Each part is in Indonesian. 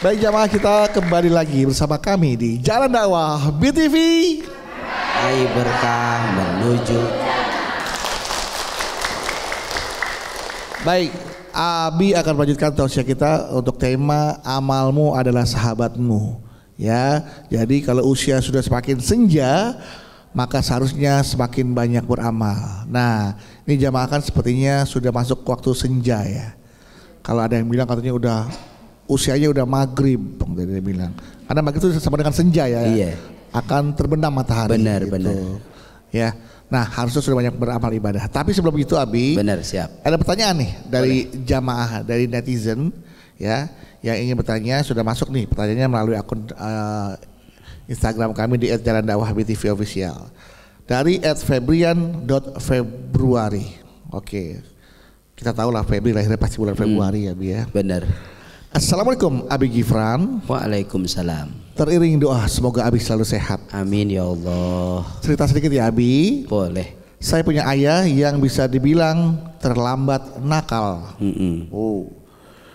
Baik jamaah, kita kembali lagi bersama kami di Jalan Dakwah BTV. Hai berkah menuju. Baik, Abi akan melanjutkan tausiah kita untuk tema amalmu adalah sahabatmu. Ya, jadi kalau usia sudah semakin senja, maka seharusnya semakin banyak beramal. Nah, ini jamaah kan sepertinya sudah masuk waktu senja ya. Kalau ada yang bilang katanya udah usianya udah maghrib, dia bilang. Karena maghrib itu sama dengan senja ya. Iya. Akan terbenam matahari. Benar, gitu. benar. Ya. Nah, harusnya sudah banyak beramal ibadah. Tapi sebelum itu Abi, Benar, siap. ada pertanyaan nih dari jamaah, dari netizen ya, yang ingin bertanya. Sudah masuk nih pertanyaannya melalui akun Instagram kami di @jalandakwahbtvofficial. Dari @febrian.februari. Oke. Kita tahu lah Febri lahirnya pasti bulan Februari ya Bi ya. Benar. Assalamualaikum Abi Gifran. Waalaikumsalam. Teriring doa semoga Abi selalu sehat. Amin ya Allah. Cerita sedikit ya Abi. Boleh. Saya punya ayah yang bisa dibilang terlambat nakal. Oh.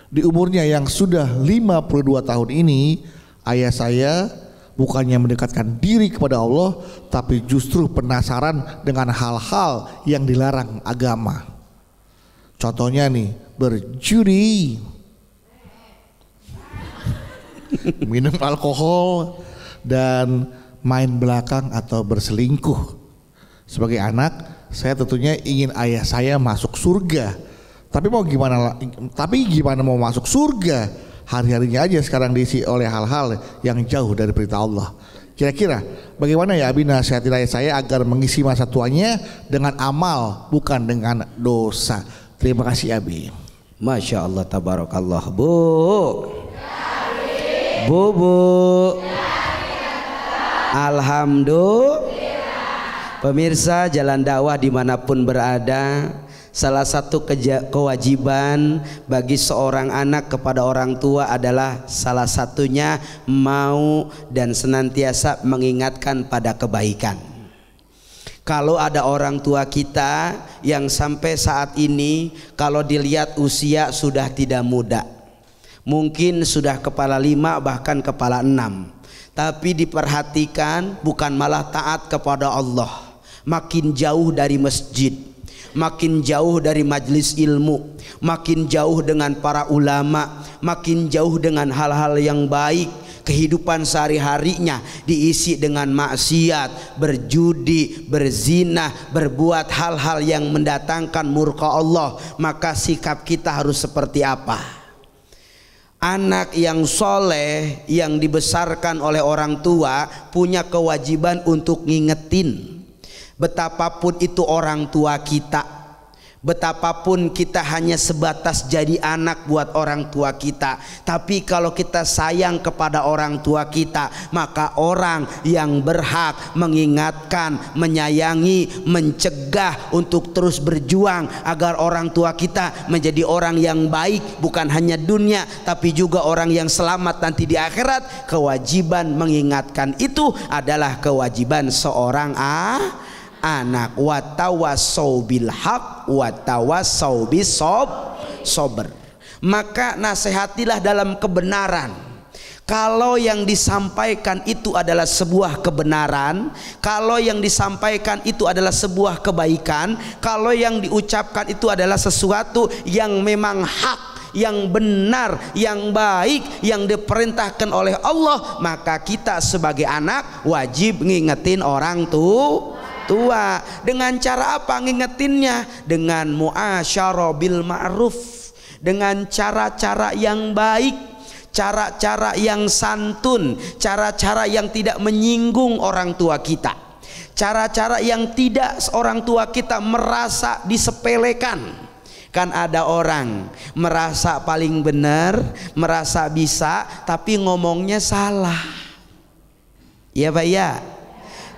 Di umurnya yang sudah 52 tahun ini, ayah saya bukannya mendekatkan diri kepada Allah, tapi justru penasaran dengan hal-hal yang dilarang agama. Contohnya nih, berjudi, minum alkohol, dan main belakang atau berselingkuh. Sebagai anak, saya tentunya ingin ayah saya masuk surga. Tapi gimana mau masuk surga? Hari-harinya aja sekarang diisi oleh hal-hal yang jauh dari perintah Allah. Kira-kira bagaimana ya Abi nasihatin ayah saya agar mengisi masa tuanya dengan amal, bukan dengan dosa. Terima kasih Abi. Masya Allah, tabarakallah. Bu. Alhamdulillah. Pemirsa Jalan Dakwah dimanapun berada, salah satu kewajiban bagi seorang anak kepada orang tua adalah salah satunya mau dan senantiasa mengingatkan pada kebaikan. Kalau ada orang tua kita yang sampai saat ini kalau dilihat usia sudah tidak muda, mungkin sudah kepala 5 bahkan kepala 6, tapi diperhatikan bukan malah taat kepada Allah, makin jauh dari masjid, makin jauh dari majelis ilmu, makin jauh dengan para ulama, makin jauh dengan hal-hal yang baik. Kehidupan sehari-harinya diisi dengan maksiat, berjudi, berzina, berbuat hal-hal yang mendatangkan murka Allah. Maka sikap kita harus seperti apa? Anak yang soleh, yang dibesarkan oleh orang tua, punya kewajiban untuk ngingetin. Betapapun itu orang tua kita, betapapun kita hanya sebatas jadi anak buat orang tua kita, tapi kalau kita sayang kepada orang tua kita, maka orang yang berhak mengingatkan, menyayangi, mencegah untuk terus berjuang agar orang tua kita menjadi orang yang baik, bukan hanya dunia tapi juga orang yang selamat nanti di akhirat. Kewajiban mengingatkan itu adalah kewajiban seorang anak. Watawasau bil haq watawasau bis sober. Maka nasihatilah dalam kebenaran. Kalau yang disampaikan itu adalah sebuah kebenaran, kalau yang disampaikan itu adalah sebuah kebaikan, kalau yang diucapkan itu adalah sesuatu yang memang hak, yang benar, yang baik, yang diperintahkan oleh Allah, maka kita sebagai anak wajib ngingetin orang tua. Dengan cara apa ngingetinnya? Dengan muasyarah bil ma'ruf, dengan cara-cara yang baik, cara-cara yang santun, cara-cara yang tidak menyinggung orang tua kita, cara-cara yang tidak orang tua kita merasa disepelekan. Kan ada orang merasa paling benar, merasa bisa, tapi ngomongnya salah. Ya Pak ya.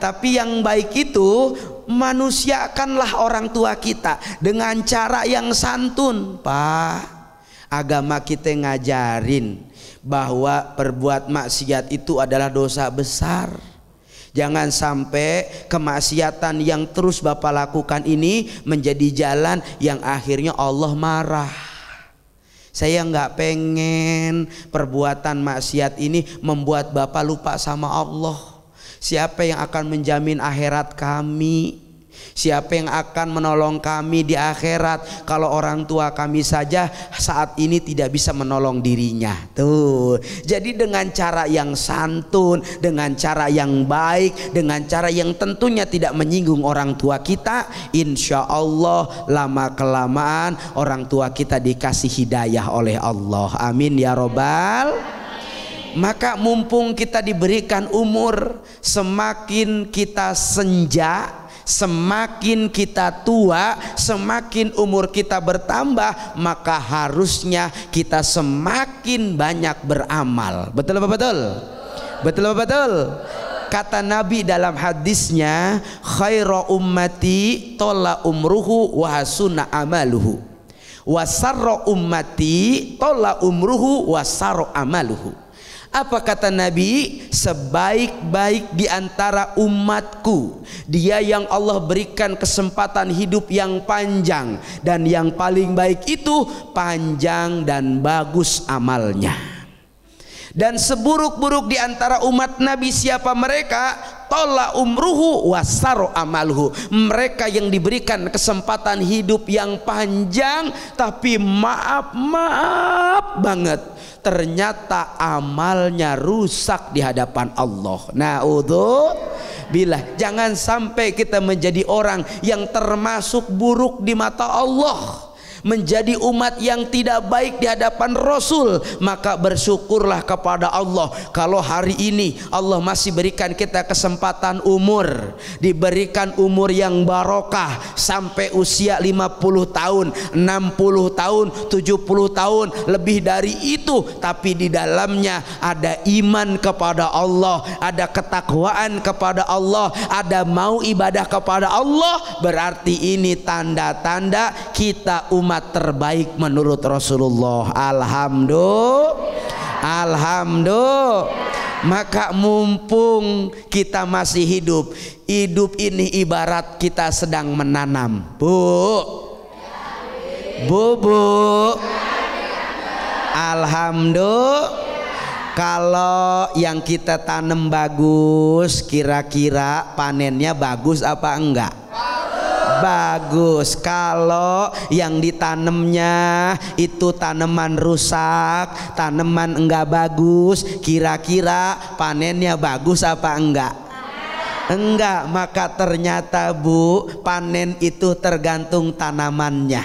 Tapi yang baik itu manusiakanlah orang tua kita dengan cara yang santun. Pak, agama kita ngajarin bahwa perbuat maksiat itu adalah dosa besar. Jangan sampai kemaksiatan yang terus Bapak lakukan ini menjadi jalan yang akhirnya Allah marah. Saya nggak pengen perbuatan maksiat ini membuat Bapak lupa sama Allah. Siapa yang akan menjamin akhirat kami? Siapa yang akan menolong kami di akhirat kalau orang tua kami saja saat ini tidak bisa menolong dirinya? Tuh. Jadi dengan cara yang santun, dengan cara yang baik, dengan cara yang tentunya tidak menyinggung orang tua kita, insya Allah lama kelamaan orang tua kita dikasih hidayah oleh Allah. Amin ya robbal. Maka mumpung kita diberikan umur, semakin kita senja, semakin kita tua, semakin umur kita bertambah, maka harusnya kita semakin banyak beramal. Betul apa betul? Betul apa betul? Kata Nabi dalam hadisnya, khairu ummati tola umruhu wa hasuna amaluhu, wa sarra ummati tola umruhu wa sarra amaluhu. Apa kata Nabi? Sebaik-baik di antara umatku dia yang Allah berikan kesempatan hidup yang panjang, dan yang paling baik itu panjang dan bagus amalnya. Dan seburuk-buruk di antara umat Nabi siapa mereka? Tola umruhu wasaru amalhu. Mereka yang diberikan kesempatan hidup yang panjang, tapi maaf banget, ternyata amalnya rusak di hadapan Allah. Naudzubillah. Jangan sampai kita menjadi orang yang termasuk buruk di mata Allah, menjadi umat yang tidak baik di hadapan Rasul. Maka bersyukurlah kepada Allah kalau hari ini Allah masih berikan kita kesempatan umur, diberikan umur yang barokah sampai usia 50 tahun, 60 tahun, 70 tahun, lebih dari itu, tapi di dalamnya ada iman kepada Allah, ada ketakwaan kepada Allah, ada mau ibadah kepada Allah. Berarti ini tanda-tanda kita umat terbaik menurut Rasulullah. Alhamdulillah. Maka mumpung kita masih hidup, hidup ini ibarat kita sedang menanam. Bu. Alhamdulillah. Kalau yang kita tanam bagus, kira-kira panennya bagus apa enggak? Bagus. Kalau yang ditanamnya itu tanaman rusak, tanaman enggak bagus, kira-kira panennya bagus apa enggak? Enggak. Maka ternyata Bu, panen itu tergantung tanamannya.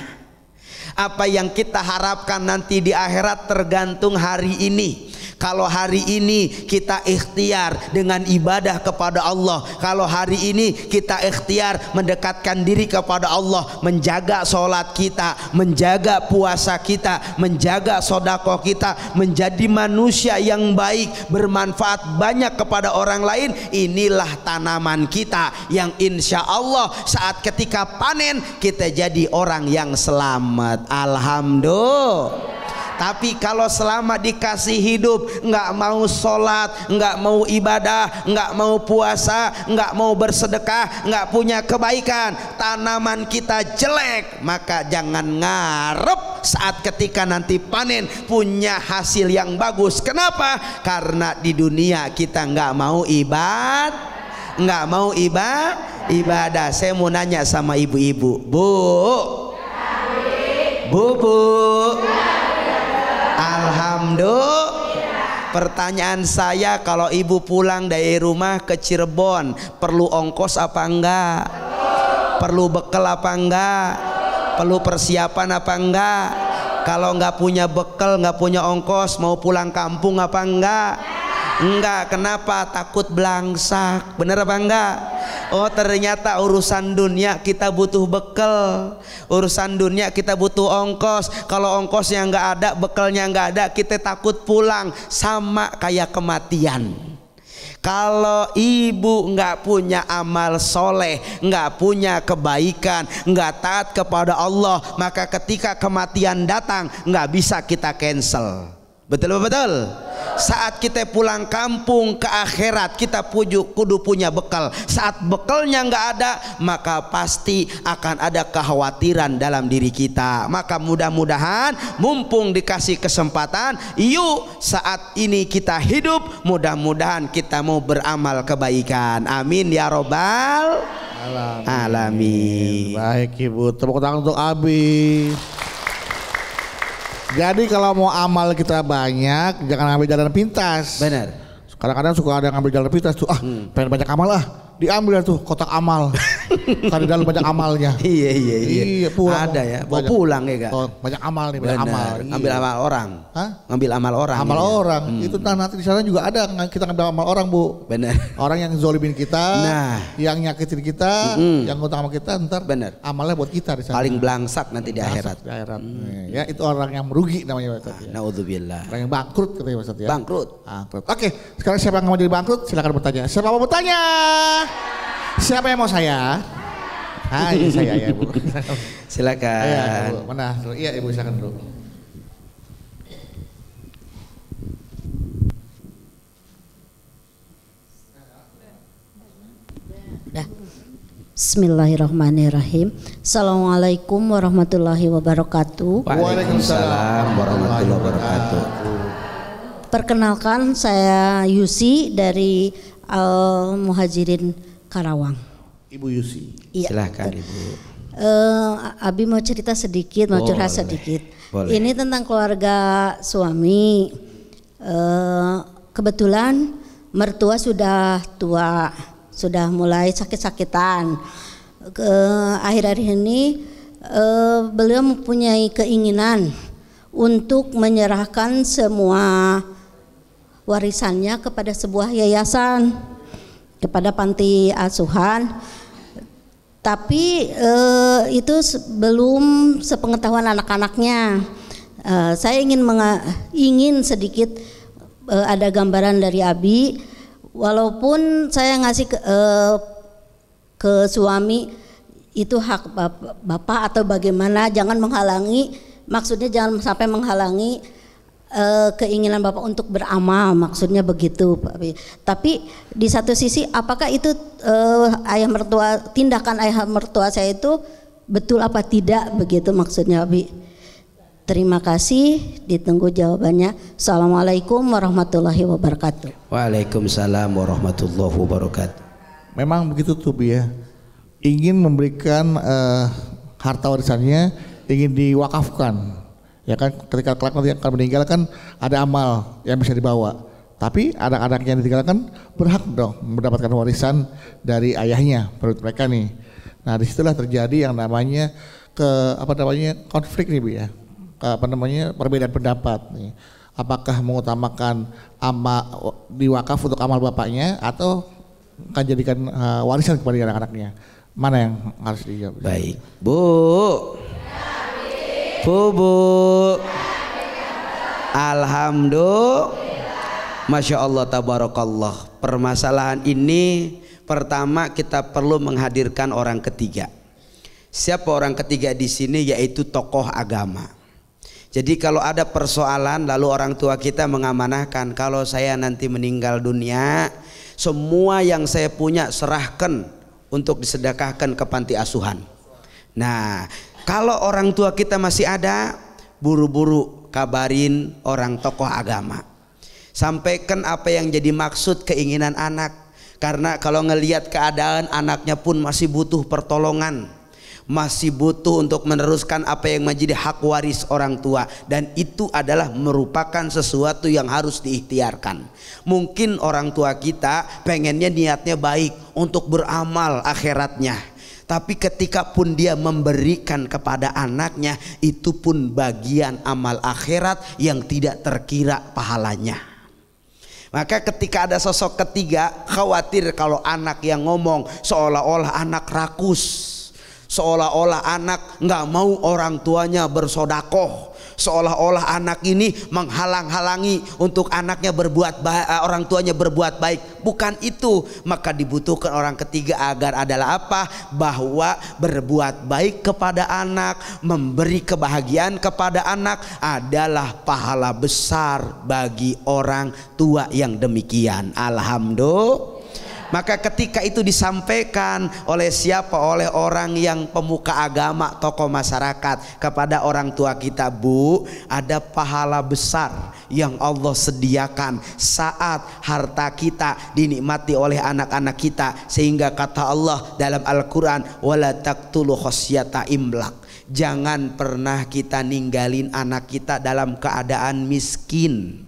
Apa yang kita harapkan nanti di akhirat tergantung hari ini. Kalau hari ini kita ikhtiar dengan ibadah kepada Allah, kalau hari ini kita ikhtiar mendekatkan diri kepada Allah, menjaga sholat kita, menjaga puasa kita, menjaga sedekah kita, menjadi manusia yang baik, bermanfaat banyak kepada orang lain, inilah tanaman kita yang insya Allah saat ketika panen kita jadi orang yang selamat. Alhamdulillah. Tapi kalau selama dikasih hidup nggak mau sholat, nggak mau ibadah, nggak mau puasa, nggak mau bersedekah, nggak punya kebaikan, tanaman kita jelek, maka jangan ngarep saat ketika nanti panen punya hasil yang bagus. Kenapa? Karena di dunia kita nggak mau ibadah. Saya mau nanya sama ibu-ibu, Bu. Alhamdulillah. Pertanyaan saya, kalau ibu pulang dari rumah ke Cirebon, perlu ongkos apa enggak? Perlu bekal apa enggak? Perlu persiapan apa enggak? Kalau enggak punya bekal, enggak punya ongkos, mau pulang kampung apa enggak? Enggak. Kenapa? Takut belangsak. Bener apa enggak? Oh, ternyata urusan dunia kita butuh bekal, urusan dunia kita butuh ongkos. Kalau ongkosnya enggak ada, bekalnya enggak ada, kita takut pulang. Sama kayak kematian. Kalau ibu nggak punya amal soleh, nggak punya kebaikan, nggak taat kepada Allah, maka ketika kematian datang nggak bisa kita cancel. Betul betul. saat kita pulang kampung ke akhirat kita kudu punya bekal. Saat bekalnya nggak ada, maka pasti akan ada kekhawatiran dalam diri kita. Maka mudah-mudahan mumpung dikasih kesempatan, yuk saat ini kita hidup, mudah-mudahan kita mau beramal kebaikan. Amin ya robbal alamin. Baik Ibu, tepuk tangan untuk Abi. Jadi kalau mau amal kita banyak, jangan ambil jalan pintas. Benar. Kadang-kadang suka ada yang ngambil jalan pintas tuh, pengen banyak amal diambil tuh kotak amal. Kan di dalam banyak amalnya. Iya. Pulang. Ada ya, bawa pulang ya Kak. Oh, banyak amal nih, banyak amal. Ngambil amal orang. Hah? Ngambil amal orang. Amal orang. Itu nanti di sana juga ada kita ngambil amal orang, Bu. Benar. Orang yang zolimin kita, yang nyakitin kita, yang ngutang sama kita, ntar benar. Amalnya buat kita di sana. Paling belangsak nanti di akhirat. Di akhirat. Ya, itu orang yang merugi namanya Pak Ustaz. Naudzubillah. Orang yang bangkrut katanya Pak Ustaz ya. Bangkrut. Oke, sekarang siapa yang mau jadi bangkrut? Silakan bertanya. Siapa mau bertanya? Siapa yang mau saya? Ini saya ya Bu. Silakan. Iya Bu, mana? Iya Ibu silakan dulu. Bismillahirrahmanirrahim. Assalamualaikum warahmatullahi wabarakatuh. Waalaikumsalam warahmatullahi wabarakatuh. Perkenalkan, saya Yusi dari Muhajirin Karawang. Ibu Yusi. Iya. Silakan Ibu. Abi mau cerita sedikit, mau curhat sedikit. Boleh. Ini tentang keluarga suami. Kebetulan mertua sudah tua, sudah mulai sakit-sakitan. Akhir-akhir ini beliau mempunyai keinginan untuk menyerahkan semua warisannya kepada sebuah yayasan, kepada panti asuhan. Tapi itu belum sepengetahuan anak-anaknya. Saya ingin sedikit ada gambaran dari Abi. Walaupun saya ngasih ke suami itu hak bapak atau bagaimana, jangan menghalangi. Maksudnya jangan sampai menghalangi keinginan bapak untuk beramal, maksudnya begitu Pak. Tapi di satu sisi apakah itu tindakan ayah mertua saya itu betul apa tidak, begitu maksudnya Abi. Terima kasih, ditunggu jawabannya. Assalamualaikum warahmatullahi wabarakatuh. Waalaikumsalam warahmatullahi wabarakatuh. Memang begitu tuh Bu ya. Ingin memberikan harta warisannya, ingin diwakafkan. Ya kan, ketika kelak nanti akan meninggal kan ada amal yang bisa dibawa. Tapi anak-anak yang ditinggalkan berhak dong mendapatkan warisan dari ayahnya, menurut mereka nih. Nah disitulah terjadi yang namanya konflik nih Bu ya. Perbedaan pendapat nih. Apakah mengutamakan diwakaf untuk amal bapaknya atau akan jadikan warisan kepada anak-anaknya? Mana yang harus dijawab? Baik, Bu. Alhamdulillah. Masya Allah tabarakallah. Permasalahan ini pertama kita perlu menghadirkan orang ketiga. Siapa orang ketiga di sini? Yaitu tokoh agama. Jadi kalau ada persoalan lalu orang tua kita mengamanahkan, kalau saya nanti meninggal dunia, semua yang saya punya serahkan untuk disedekahkan ke panti asuhan. Nah, kalau orang tua kita masih ada, buru-buru kabarin orang tokoh agama. Sampaikan apa yang jadi maksud keinginan anak. Karena kalau ngelihat keadaan anaknya pun masih butuh pertolongan, masih butuh untuk meneruskan apa yang menjadi hak waris orang tua, dan itu adalah merupakan sesuatu yang harus diikhtiarkan. Mungkin orang tua kita pengennya niatnya baik untuk beramal akhiratnya, tapi ketika pun dia memberikan kepada anaknya, itu pun bagian amal akhirat yang tidak terkira pahalanya. Maka ketika ada sosok ketiga, khawatir kalau anak yang ngomong seolah-olah anak rakus, seolah-olah anak nggak mau orang tuanya bersodakoh, seolah-olah anak ini menghalang-halangi untuk anaknya berbuat baik, orang tuanya berbuat baik. Bukan itu. Maka dibutuhkan orang ketiga agar adalah apa? Bahwa berbuat baik kepada anak, memberi kebahagiaan kepada anak adalah pahala besar bagi orang tua yang demikian. Alhamdulillah. Maka ketika itu disampaikan oleh siapa? Oleh orang yang pemuka agama, tokoh masyarakat kepada orang tua kita, Bu, ada pahala besar yang Allah sediakan saat harta kita dinikmati oleh anak-anak kita. Sehingga kata Allah dalam Al-Quran, wala taqtulu khasyata imlak, jangan pernah kita ninggalin anak kita dalam keadaan miskin.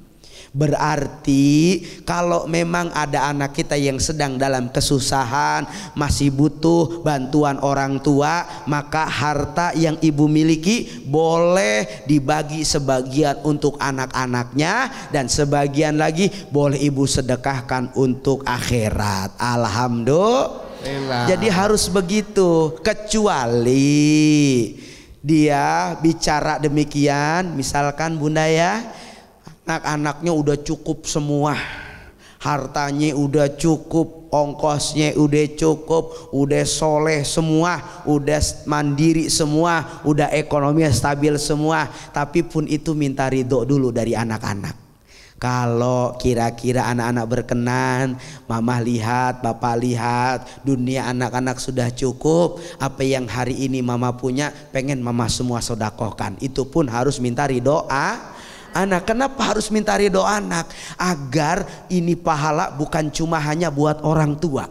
Berarti kalau memang ada anak kita yang sedang dalam kesusahan, masih butuh bantuan orang tua, maka harta yang ibu miliki boleh dibagi sebagian untuk anak-ananya, dan sebagian lagi boleh ibu sedekahkan untuk akhirat. Alhamdulillah. Jadi harus begitu. Kecuali dia bicara demikian, misalkan Bunda ya, anak-anaknya udah cukup semua, hartanya udah cukup, ongkosnya udah cukup, udah soleh semua, udah mandiri semua, udah ekonominya stabil semua, tapi pun itu minta ridho dulu dari anak-anak. Kalau kira-kira anak-anak berkenan, mama lihat, bapak lihat, dunia anak-anak sudah cukup, apa yang hari ini mama punya pengen mama semua sodakohkan, itu pun harus minta ridho anak. Kenapa harus minta ridho anak? Agar ini pahala bukan cuma hanya buat orang tua,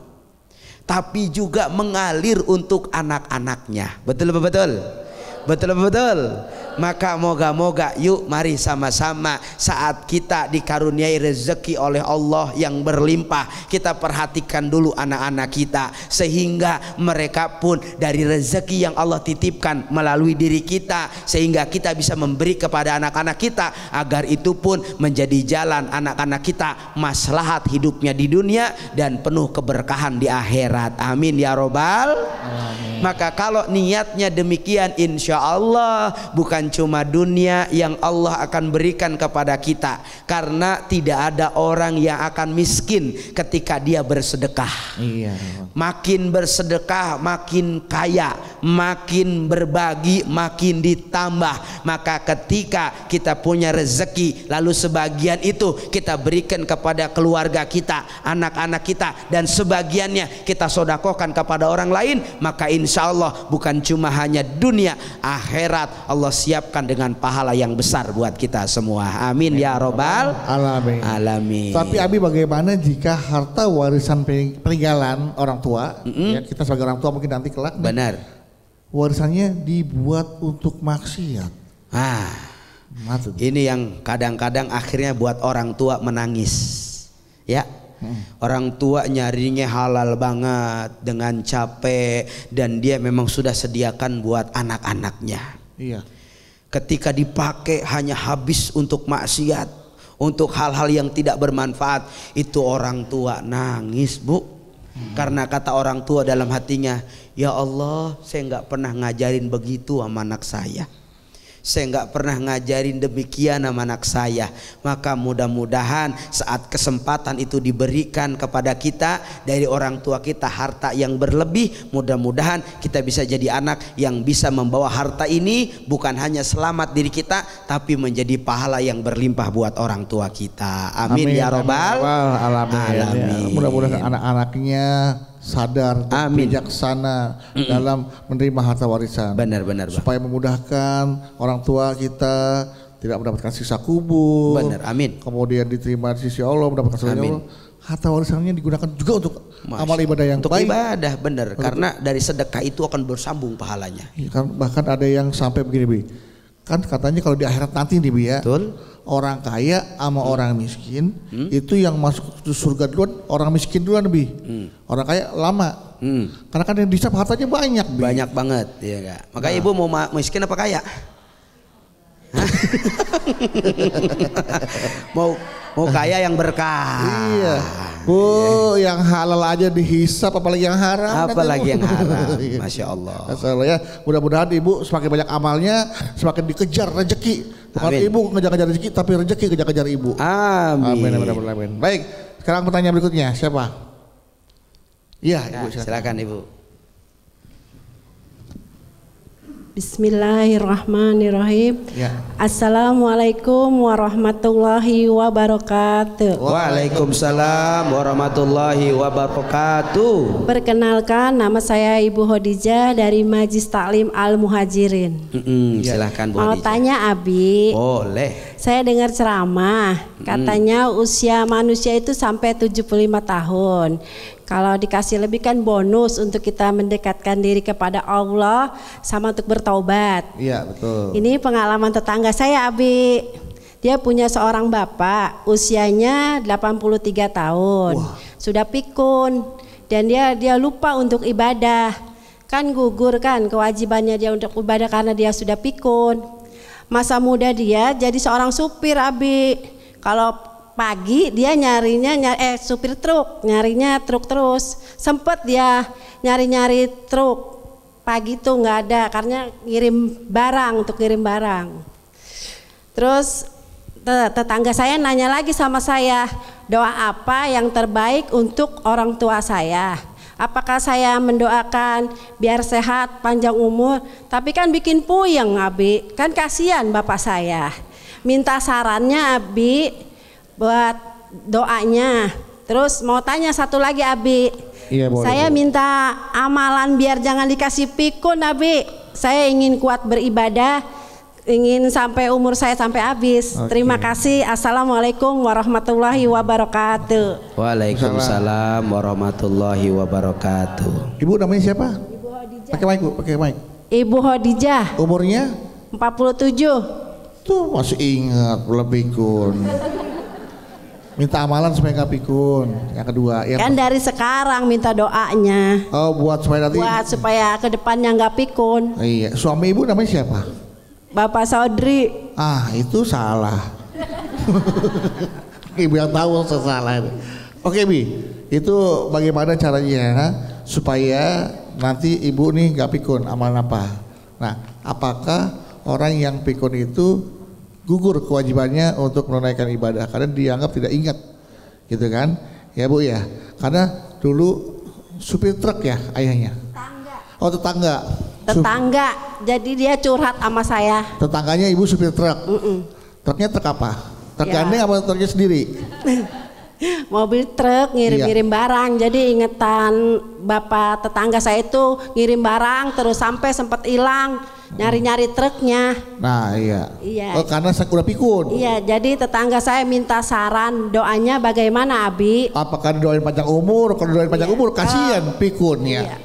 tapi juga mengalir untuk anak-anaknya. Betul betul? Betul betul. Maka moga-moga yuk mari sama-sama saat kita dikaruniai rezeki oleh Allah yang berlimpah, kita perhatikan dulu anak-anak kita, sehingga mereka pun dari rezeki yang Allah titipkan melalui diri kita, sehingga kita bisa memberi kepada anak-anak kita, agar itu pun menjadi jalan anak-anak kita maslahat hidupnya di dunia dan penuh keberkahan di akhirat. Amin ya robbal alamin. Maka kalau niatnya demikian, insya Allah bukan cuma dunia yang Allah akan berikan kepada kita, karena tidak ada orang yang akan miskin ketika dia bersedekah. Iya. Makin bersedekah makin kaya, makin berbagi makin ditambah. Maka ketika kita punya rezeki, lalu sebagian itu kita berikan kepada keluarga kita, anak-anak kita, dan sebagiannya kita sodakohkan kepada orang lain, maka insya Allah bukan cuma hanya dunia, akhirat Allah siapkan dengan pahala yang besar buat kita semua. Amin ya robbal alamin. Tapi Abi, bagaimana jika harta warisan peninggalan orang tua, ya, kita sebagai orang tua mungkin nanti kelak, benar, warisannya dibuat untuk maksiat. Ini yang kadang-kadang akhirnya buat orang tua menangis, ya. Orang tua nyarinya halal banget dengan capek, dan dia memang sudah sediakan buat anak-anaknya. Iya. Ketika dipakai hanya habis untuk maksiat, untuk hal-hal yang tidak bermanfaat, itu orang tua nangis, Bu. Karena kata orang tua dalam hatinya, ya Allah, saya nggak pernah ngajarin begitu sama anak saya. Saya nggak pernah ngajarin demikian sama anak saya. Maka mudah-mudahan saat kesempatan itu diberikan kepada kita dari orang tua kita, harta yang berlebih, mudah-mudahan kita bisa jadi anak yang bisa membawa harta ini bukan hanya selamat diri kita, tapi menjadi pahala yang berlimpah buat orang tua kita. Amin, ya robbal alamin. Mudah-mudahan anak-anaknya sadar dan bijaksana dalam menerima harta warisan. Benar-benar, supaya memudahkan orang tua kita tidak mendapatkan siksa kubur. Benar, amin. Kemudian diterima di sisi Allah, mendapatkan surga Allah. Harta warisannya digunakan juga untuk amal ibadah yang untuk baik. Ibadah, benar. Karena dari sedekah itu akan bersambung pahalanya. Bahkan ada yang sampai begini, Bi. Kan katanya kalau di akhirat nanti nih, Bi, ya. Betul. Orang kaya sama orang miskin itu yang masuk surga duluan orang miskin duluan, Bi. Orang kaya lama. Karena kan yang disap hartanya banyak, Bi. Banyak banget, ya enggak. Makanya Ibu mau miskin apa kaya? mau kaya yang berkah. Iya. Yang halal aja dihisap, apalagi yang haram. Apalagi yang haram. Masya Allah. Ya, mudah-mudahan Ibu semakin banyak amalnya, semakin dikejar rezeki Bukan Amin. ibu ngejar-ngejar rezeki, tapi rezeki ngejar-ngejar ibu. Amin. Amin. Baik, sekarang pertanyaan berikutnya siapa? Iya, Nah, ibu silakan ibu. Bismillahirrahmanirrahim. Ya. Assalamualaikum warahmatullahi wabarakatuh. Waalaikumsalam warahmatullahi wabarakatuh. Perkenalkan, nama saya Ibu Hodijah dari Majlis Taklim Al Muhajirin. Silahkan Bu Mau Hadijah. tanya Abi, Boleh. saya dengar ceramah, katanya usia manusia itu sampai 75 tahun. Kalau dikasih lebih kan bonus untuk kita mendekatkan diri kepada Allah sama untuk bertaubat. Iya, betul. Ini pengalaman tetangga saya Abi. Dia punya seorang bapak, usianya 83 tahun. Sudah pikun dan dia lupa untuk ibadah. Kan gugur kan kewajibannya dia untuk ibadah karena dia sudah pikun. Masa muda dia jadi seorang supir Abi. Kalau pagi dia supir truk, nyarinya truk terus. Sempet dia nyari truk. Pagi tuh nggak ada karena ngirim barang. Terus tetangga saya nanya lagi sama saya, doa apa yang terbaik untuk orang tua saya? Apakah saya mendoakan biar sehat, panjang umur? Tapi kan bikin puyeng Abi, kan kasihan bapak saya. Minta sarannya Abi buat doanya. Terus mau tanya satu lagi Abi. Iya, boleh, saya boleh. minta amalan biar jangan dikasih pikun Abi. Saya ingin kuat beribadah, ingin sampai umur saya sampai habis. Oke. Terima kasih. Assalamualaikum warahmatullahi wabarakatuh. Waalaikumsalam warahmatullahi wabarakatuh. Ibu namanya siapa? Ibu Hodijah. Pakai mic, Bu, pakai mic. Ibu Hodijah, Umurnya? 47. Tuh masih ingat belum pikun. Minta amalan supaya nggak pikun. Yang kedua, Kan dari sekarang minta doanya buat supaya nanti. buat supaya kedepannya nggak pikun. Iya, suami ibu namanya siapa? Bapak Saudri. Ah, itu salah. Ibu yang tahu salah. Oke, Bi. Itu bagaimana caranya supaya nanti ibu nih nggak pikun, amalan apa? Nah, apakah orang yang pikun itu gugur kewajibannya untuk menunaikan ibadah karena dianggap tidak ingat, gitu kan? Ya Bu ya, karena dulu supir truk ya ayahnya. Tetangga. Tetangga. Jadi dia curhat sama saya. Tetangganya ibu supir truk. Truknya truk apa? Truk Ya. gandeng apa truknya sendiri? Mobil truk ngirim-ngirim barang. Jadi ingetan bapak tetangga saya itu ngirim barang terus sampai sempat hilang nyari-nyari truknya. Nah iya. Iya. Oh karena saya udah pikun. Iya, jadi tetangga saya minta saran doanya bagaimana Abi? Apakah doain panjang umur? Kalau doain panjang umur kasihan pikun ya. Iya.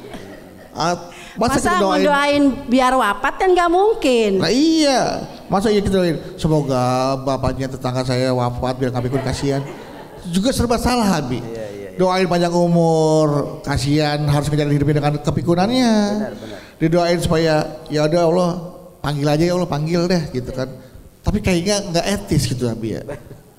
Masa Masa kita doain? ngedoain biar wafat kan nggak mungkin. Nah iya. Masa iya kita doain semoga bapaknya tetangga saya wafat biar nggak pikun kasihan. Juga serba salah Abi. Doain panjang umur, kasihan harus ngejalan hidupnya dengan kepikunannya. Didoain supaya ya udah Allah panggil aja ya Allah panggil deh gitu kan. Tapi kayaknya nggak etis gitu Abi ya.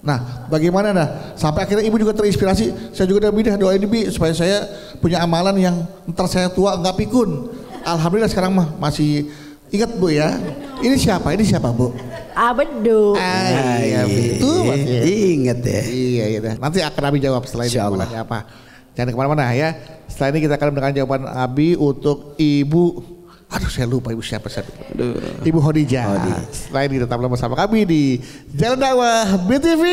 Nah bagaimana dah sampai akhirnya ibu juga terinspirasi. Saya juga udah bidah doain Bi supaya saya punya amalan yang ntar saya tua nggak pikun. Alhamdulillah sekarang mah masih ingat Bu ya. Ini siapa Bu? Abedu. Iya itu Ingat ya. Iya iya dah. Nanti akan Abi jawab setelah ini Insyaallah. jawabannya apa. Jangan kemana-mana ya. Setelah ini kita akan mendengar jawaban Abi untuk Ibu. Aduh saya lupa Ibu siapa. Ibu Hodijah. Setelah ini tetaplah bersama kami di Jalan Dakwah BTV.